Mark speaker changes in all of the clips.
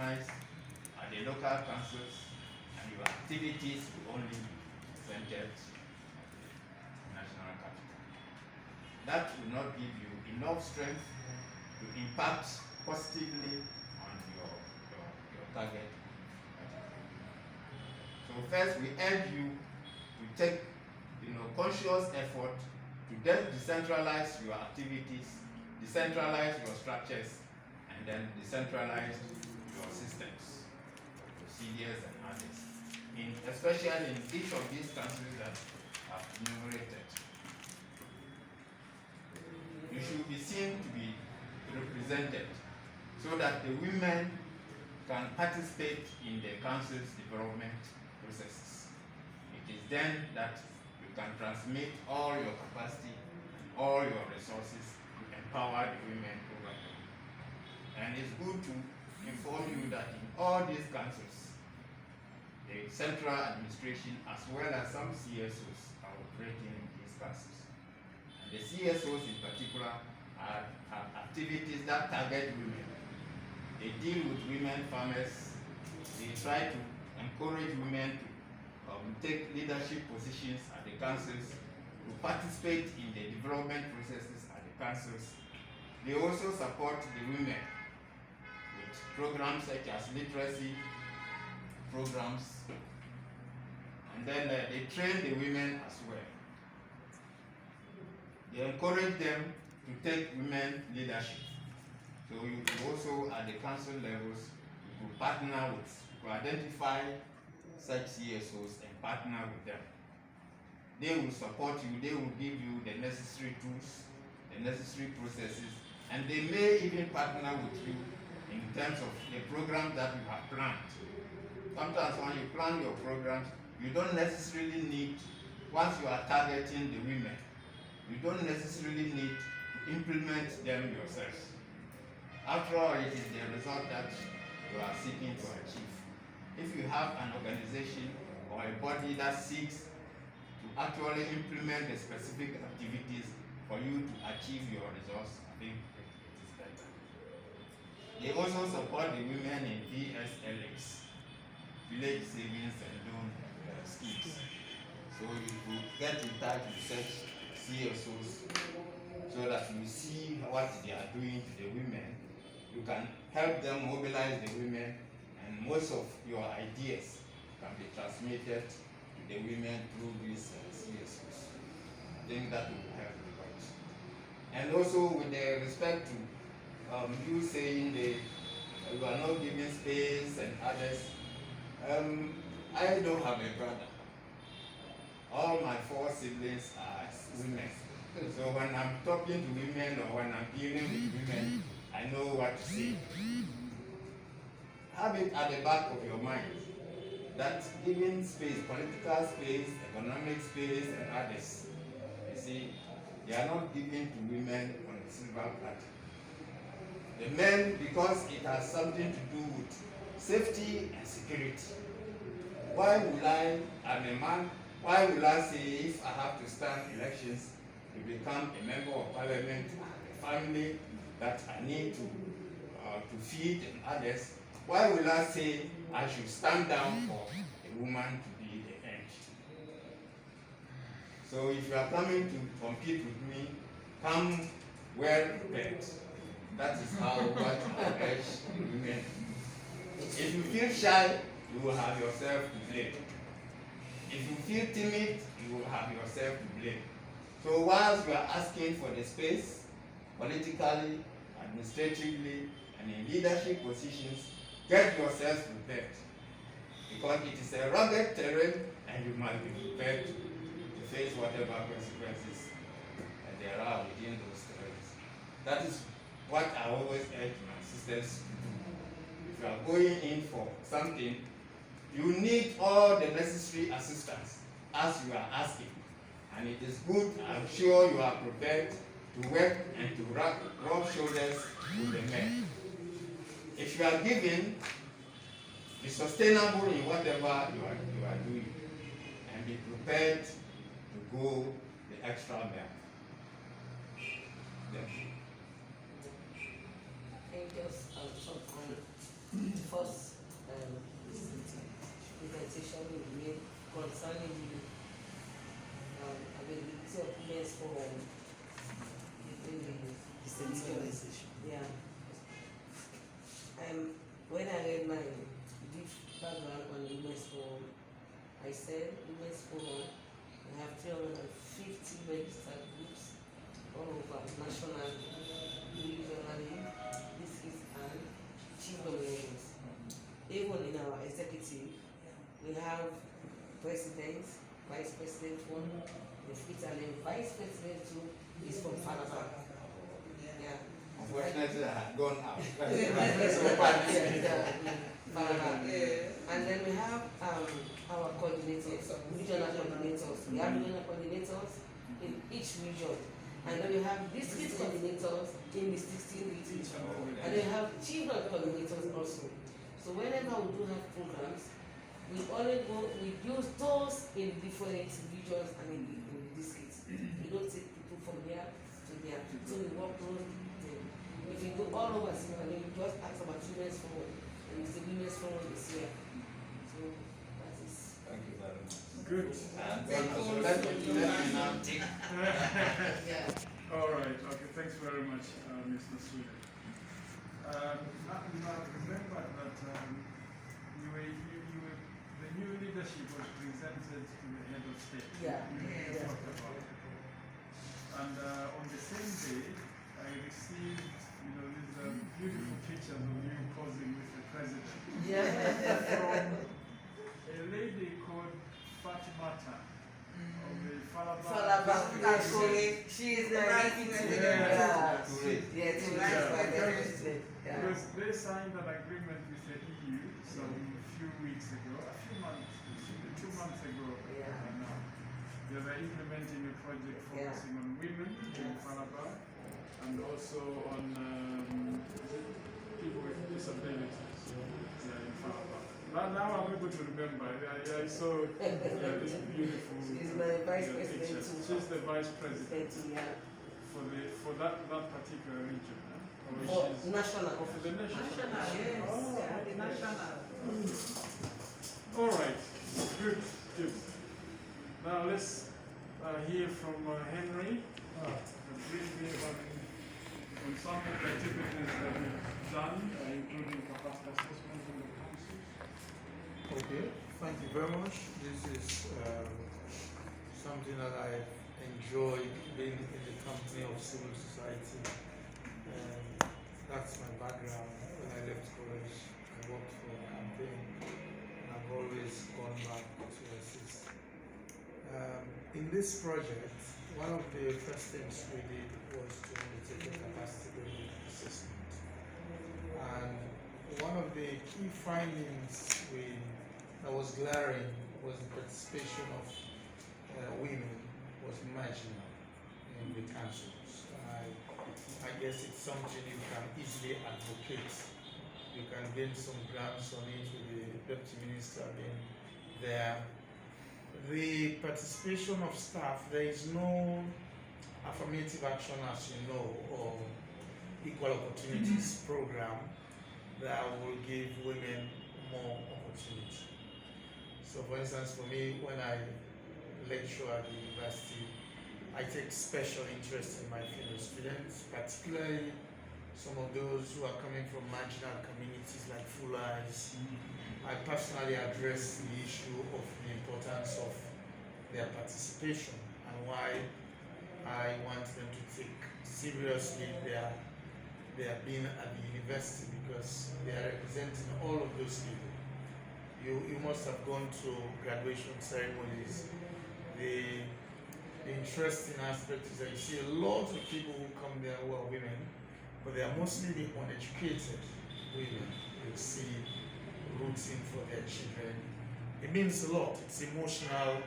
Speaker 1: organized at the local councils, and your activities will only be centered at the national capital. That will not give you enough strength to impact positively on your target. So first, we urge you to take conscious effort to decentralize your activities, decentralize your structures, and then decentralize your systems, procedures, and others, especially in each of these countries that I've enumerated. You should be seen to be represented so that the women can participate in the council's development processes. It is then that you can transmit all your capacity and all your resources to empower the women over there. And it's good to inform you that in all these councils, the central administration as well as some CSOs are operating in these councils. And the CSOs in particular have activities that target women. They deal with women farmers. They try to encourage women to take leadership positions at the councils, to participate in the development processes at the councils. They also support the women with programs such as literacy programs, and then they train the women as well. They encourage them to take women leadership. So you also at the council levels, you could partner with, to identify such CSOs and partner with them. They will support you, they will give you the necessary tools, the necessary processes, and they may even partner with you in terms of the program that you have planned. Sometimes when you plan your programs, you don't necessarily need, once you are targeting the women, you don't necessarily need to implement them yourselves. After all, it is the result that you are seeking to achieve. If you have an organization or a body that seeks to actually implement the specific activities for you to achieve your results, I think it is better. They also support the women in VSLX, Village Savings and Loan schemes. So you could get in touch with such CSOs so that you see what they are doing to the women. You can help them mobilize the women, and most of your ideas can be transmitted to the women through these CSOs. I think that will help a lot. And also with respect to you saying you are not giving space and others, I don't have a brother. All my 4 siblings are women. So when I'm talking to women or when I'm dealing with women, I know what to say. Have it at the back of your mind that giving space, political space, economic space, and others, you see, they are not given to women on the silver platter. The men, because it has something to do with safety and security. Why will I'm a man, why will I say if I have to stand elections to become a member of parliament, a family that I need to feed and others, why will I say I should stand down for a woman to be the head? So if you are coming to compete with me, come well prepared. That is how what I urge the women. If you feel shy, you will have yourself to blame. If you feel timid, you will have yourself to blame. So whilst you are asking for the space, politically, administratively, and in leadership positions, get yourself prepared. Because it is a rugged terrain and you must be prepared to face whatever consequences there are within those terrains. That is what I always urge my sisters to do. If you are going in for something, you need all the necessary assistance as you are asking. And it is good, I'm sure you are prepared to work and to rub shoulders with the men. If you are giving, be sustainable in whatever you are doing, and be prepared to go the extra mile.
Speaker 2: I think just first presentation we made concerning the availability of women's forum within the
Speaker 3: Decentralization.
Speaker 2: yeah. When I read my brief background on the women's forum, I said women's forum, we have 350 registered groups all over nationally, regionally, districts, and chief dominations. Even in our executive, we have president, vice president one, the fifth, and then vice president two is from Falaba. Yeah.
Speaker 1: Unfortunately, I had gone out.
Speaker 2: And then we have our coordinators, regional coordinators. We have regional coordinators in each region. And then we have district coordinators in the 16 regions. And then we have children coordinators also. So whenever we do have programs, we always go, we use those in different regions and in the districts. We don't take people from here to there. So we work closely. If you go all over Sierra Leone, you just ask about women's forum, and it's the women's forum this year. So that is.
Speaker 1: Thank you very much.
Speaker 4: Good.
Speaker 1: Let me now take.
Speaker 2: Yeah.
Speaker 4: All right. Okay. Thanks very much, Mr. Sweden. Now remember that the new leadership was presented to the head of state.
Speaker 2: Yeah.
Speaker 4: You talked about it. And on the same day, I received, these beautiful pictures of you posing with the president.
Speaker 2: Yeah.
Speaker 4: From a lady called Fatimata of the Falaba.
Speaker 2: She is the
Speaker 4: Yeah. Because
Speaker 2: Yeah.
Speaker 4: they signed an agreement with the EU some few weeks ago, a few months, 2 months ago.
Speaker 2: Yeah.
Speaker 4: Now. They were implementing a project focusing on women in Falaba and also on people with disabilities in Falaba. Now I'm able to remember. I saw this beautiful
Speaker 2: She's my vice president
Speaker 4: picture.
Speaker 2: too.
Speaker 4: She's the vice president
Speaker 2: Yeah.
Speaker 4: for that particular region. Huh? Or
Speaker 2: For
Speaker 4: she's
Speaker 2: national
Speaker 4: for the
Speaker 2: office.
Speaker 4: national.
Speaker 3: Yes.
Speaker 4: Oh,
Speaker 3: The national.
Speaker 4: all right. Good. Good. Now let's hear from Henry. Briefly on some of the activities that we've done, including capacity assessment in the councils.
Speaker 5: Okay, thank you very much. This is something that I enjoy being in the company of civil society. That's my background. When I left college, I worked for a campaign and I've always gone back to assist. In this project, one of the first things we did was to undertake a capacity building assessment. And one of the key findings that was glaring was the participation of women was marginal in the councils. I guess it's something you can easily advocate. You can gain some grants on it with the deputy minister being there. The participation of staff, there is no affirmative action, as you know, or equal opportunities program that will give women more opportunity. So for instance, for me, when I lecture at the university, I take special interest in my female students, particularly some of those who are coming from marginal communities like Fulais. I personally address the issue of the importance of their participation and why I want them to take seriously their being at the university, because they are representing all of those people. You must have gone to graduation ceremonies. The interesting aspect is that you see a lot of people who come there who are women, but they are mostly the uneducated women. You see rooting for their children. It means a lot. It's emotional.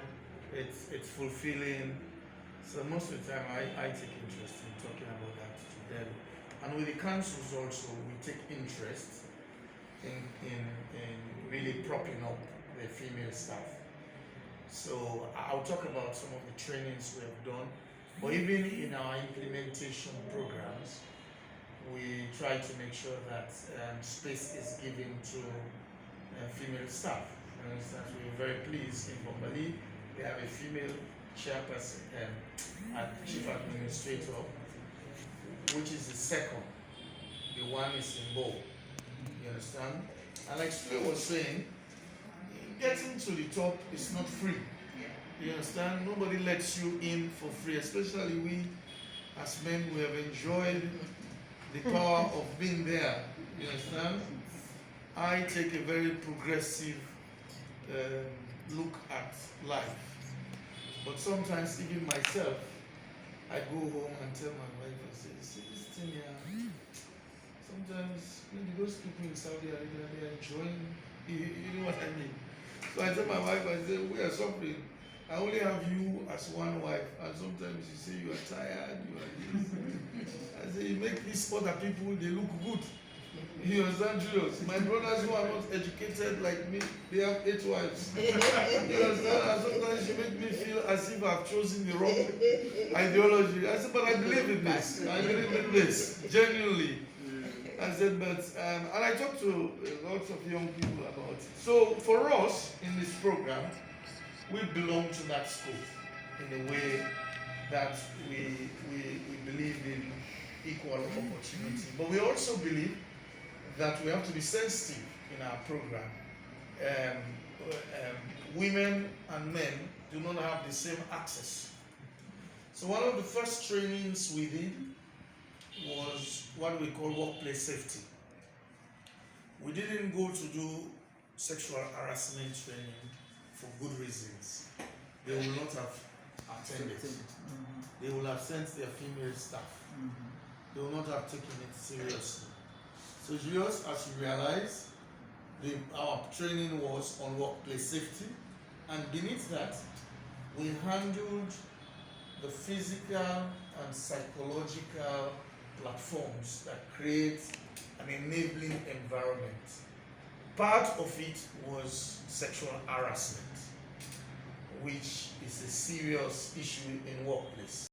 Speaker 5: It's fulfilling. So most of the time, I take interest in talking about that to them. And with the councils also, we take interest in really propping up the female staff. So I'll talk about some of the trainings we have done, but even in our implementation programs, we try to make sure that space is given to female staff. For instance, we are very pleased in Bombali, we have a female chairperson and chief administrator, which is the second. The one is in Bo. You understand? And like Sule was saying, getting to the top is not free. You understand? Nobody lets you in for free, especially we as men, we have enjoyed the power of being there. You understand? I take a very progressive look at life. But sometimes, even myself, I go home and tell my wife, I say, see this thing here? Sometimes, maybe those people in Saudi Arabia, they are enjoying, you know what I mean? So I tell my wife, I say, we are suffering. I only have you as one wife, and sometimes you say you are tired, you are this. I say, you make these other people, they look good. You understand, Julius? My brothers who are not educated like me, they have 8 wives. You understand? And sometimes you make me feel as if I've chosen the wrong ideology. I said, but I believe in this. I believe in this, genuinely. I said, but, and I talked to lots of young people about it. So for us, in this program, we belong to that school in a way that we believe in equal opportunity. But we also believe that we have to be sensitive in our program. Women and men do not have the same access. So one of the first trainings we did was what we call workplace safety. We didn't go to do sexual harassment training for good reasons. They will not have attended. They will have sent their female staff. They will not have taken it seriously. So Julius, as you realize, our training was on workplace safety, and beneath that, we handled the physical and psychological platforms that create an enabling environment. Part of it was sexual harassment, which is a serious issue in workplace.